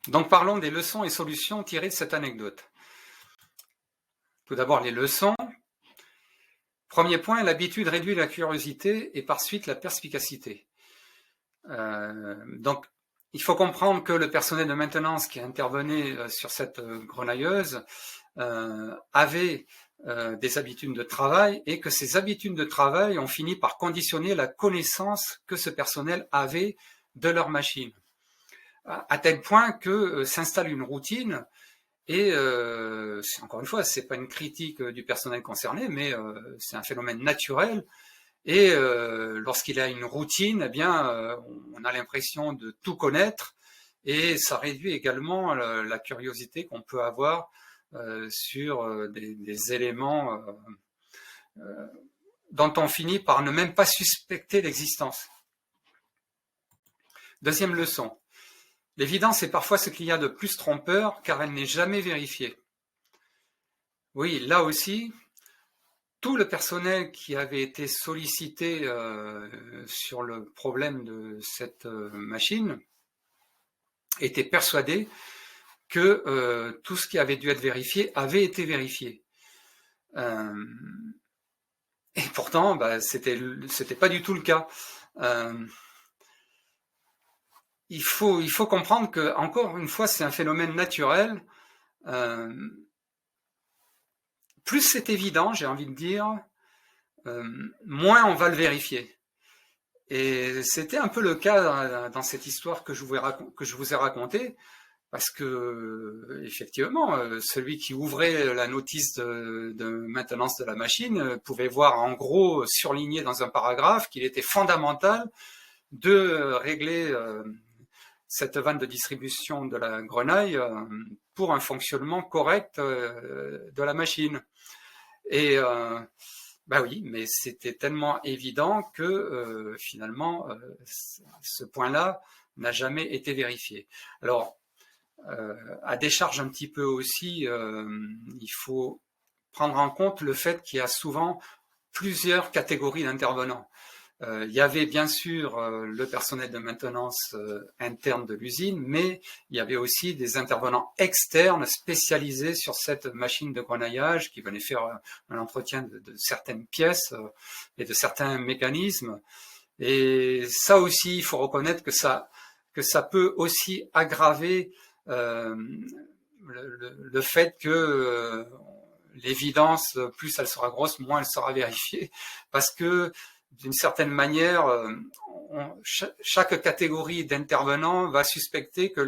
Donc parlons des leçons et solutions tirées de cette anecdote. Tout d'abord les leçons. Premier point, l'habitude réduit la curiosité et par suite la perspicacité. Donc il faut comprendre que le personnel de maintenance qui intervenait sur cette grenailleuse avait des habitudes de travail et que ces habitudes de travail ont fini par conditionner la connaissance que ce personnel avait de leur machine. À tel point que s'installe une routine et encore une fois, c'est pas une critique du personnel concerné, mais c'est un phénomène naturel. Et lorsqu'il a une routine, eh bien, on a l'impression de tout connaître et ça réduit également la curiosité qu'on peut avoir sur des éléments dont on finit par ne même pas suspecter l'existence. Deuxième leçon. L'évidence est parfois ce qu'il y a de plus trompeur car elle n'est jamais vérifiée. Oui, là aussi, tout le personnel qui avait été sollicité sur le problème de cette machine était persuadé que tout ce qui avait dû être vérifié avait été vérifié. Et pourtant, c'était pas du tout le cas. Il faut comprendre que, encore une fois, c'est un phénomène naturel. Plus c'est évident, j'ai envie de dire, moins on va le vérifier. Et c'était un peu le cas dans cette histoire que je vous ai racontée, parce que effectivement, celui qui ouvrait la notice de maintenance de la machine pouvait voir en gros surligné dans un paragraphe qu'il était fondamental de régler cette vanne de distribution de la grenaille pour un fonctionnement correct de la machine. Et oui, mais c'était tellement évident que finalement, ce point-là n'a jamais été vérifié. Alors, à décharge un petit peu aussi, il faut prendre en compte le fait qu'il y a souvent plusieurs catégories d'intervenants. Il y avait bien sûr le personnel de maintenance interne de l'usine, mais il y avait aussi des intervenants externes spécialisés sur cette machine de grenaillage qui venaient faire un entretien de certaines pièces et de certains mécanismes. Et ça aussi, il faut reconnaître que ça peut aussi aggraver le fait que l'évidence, plus elle sera grosse, moins elle sera vérifiée, parce que d'une certaine manière, chaque catégorie d'intervenants va suspecter que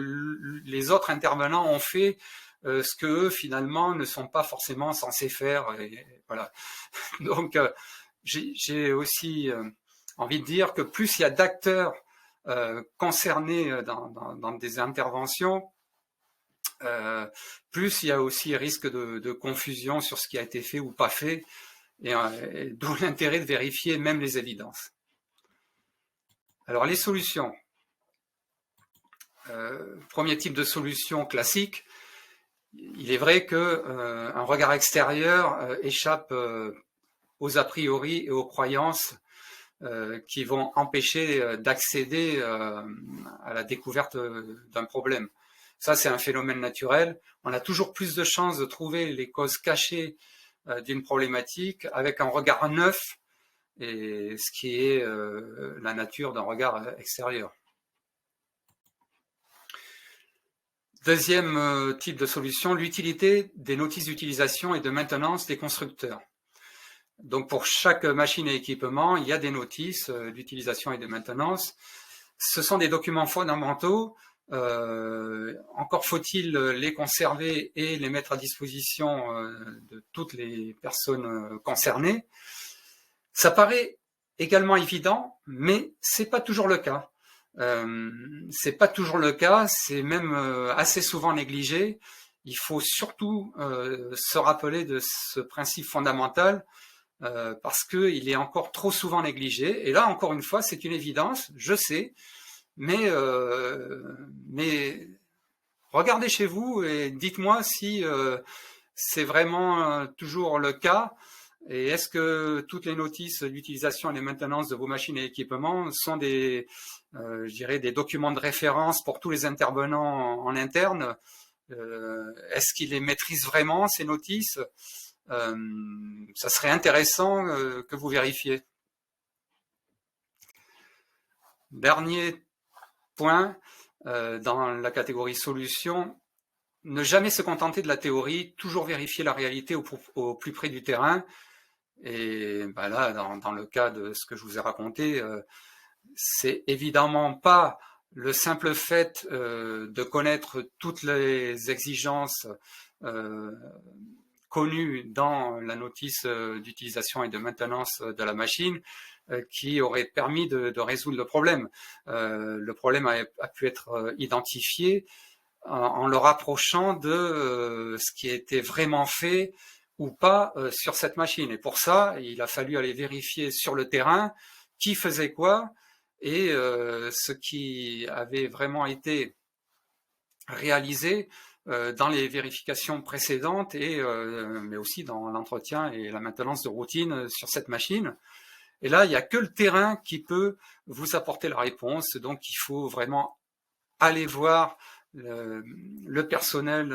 les autres intervenants ont fait ce que eux, finalement, ne sont pas forcément censés faire. Et voilà. Donc, j'ai aussi envie de dire que plus il y a d'acteurs concernés dans des interventions, plus il y a aussi risque de confusion sur ce qui a été fait ou pas fait. Et d'où l'intérêt de vérifier même les évidences. Alors les solutions. Premier type de solution classique, il est vrai qu'un regard extérieur échappe aux a priori et aux croyances qui vont empêcher d'accéder à la découverte d'un problème. Ça, c'est un phénomène naturel. On a toujours plus de chances de trouver les causes cachées d'une problématique avec un regard neuf, et ce qui est la nature d'un regard extérieur. Deuxième type de solution, l'utilité des notices d'utilisation et de maintenance des constructeurs. Donc pour chaque machine et équipement, il y a des notices d'utilisation et de maintenance. Ce sont des documents fondamentaux. Encore faut-il les conserver et les mettre à disposition de toutes les personnes concernées. Ça paraît également évident, mais c'est pas toujours le cas. C'est pas toujours le cas, c'est même assez souvent négligé. Il faut surtout se rappeler de ce principe fondamental parce qu'il est encore trop souvent négligé. Et là, encore une fois, c'est une évidence, je sais. Mais regardez chez vous et dites-moi si c'est vraiment toujours le cas. Et est-ce que toutes les notices d'utilisation et de maintenance de vos machines et équipements sont des je dirais, des documents de référence pour tous les intervenants en interne. Est-ce qu'ils les maîtrisent vraiment, ces notices? Ça serait intéressant que vous vérifiez. Dernier point, dans la catégorie solutions, ne jamais se contenter de la théorie, toujours vérifier la réalité au plus près du terrain. Et ben là, dans le cas de ce que je vous ai raconté, c'est évidemment pas le simple fait de connaître toutes les exigences connues dans la notice d'utilisation et de maintenance de la machine qui aurait permis de résoudre le problème. Le problème a pu être identifié en le rapprochant de ce qui était vraiment fait ou pas sur cette machine. Et pour ça, il a fallu aller vérifier sur le terrain qui faisait quoi et ce qui avait vraiment été réalisé dans les vérifications précédentes et mais aussi dans l'entretien et la maintenance de routine sur cette machine. Et là, il n'y a que le terrain qui peut vous apporter la réponse. Donc, il faut vraiment aller voir le personnel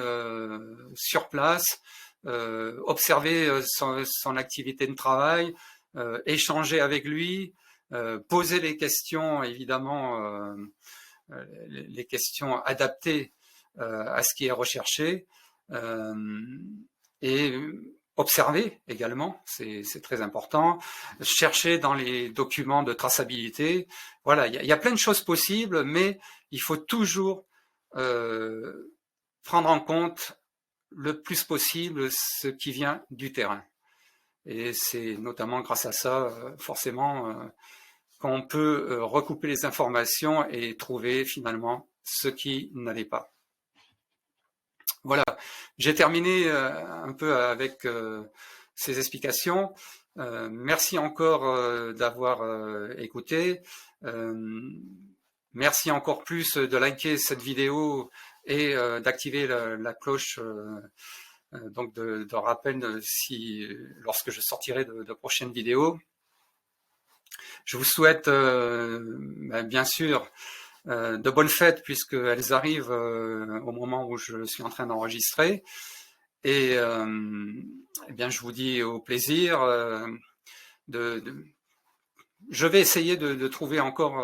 sur place, observer son activité de travail, échanger avec lui, poser les questions, évidemment, les questions adaptées à ce qui est recherché, et observer également, c'est très important, chercher dans les documents de traçabilité. Voilà, il y a plein de choses possibles, mais il faut toujours prendre en compte le plus possible ce qui vient du terrain. Et c'est notamment grâce à ça, forcément, qu'on peut recouper les informations et trouver finalement ce qui n'allait pas. Voilà, j'ai terminé un peu avec ces explications. Merci encore d'avoir écouté. Merci encore plus de liker cette vidéo et d'activer la cloche donc de rappel lorsque je sortirai de prochaines vidéos. Je vous souhaite bien sûr de bonnes fêtes puisqu'elles arrivent au moment où je suis en train d'enregistrer. Et eh bien, je vous dis au plaisir. Je vais essayer de trouver encore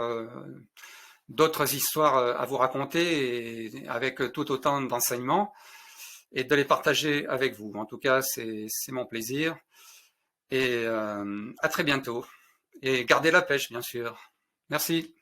d'autres histoires à vous raconter et avec tout autant d'enseignements et de les partager avec vous. En tout cas, c'est mon plaisir. Et à très bientôt. Et gardez la pêche, bien sûr. Merci.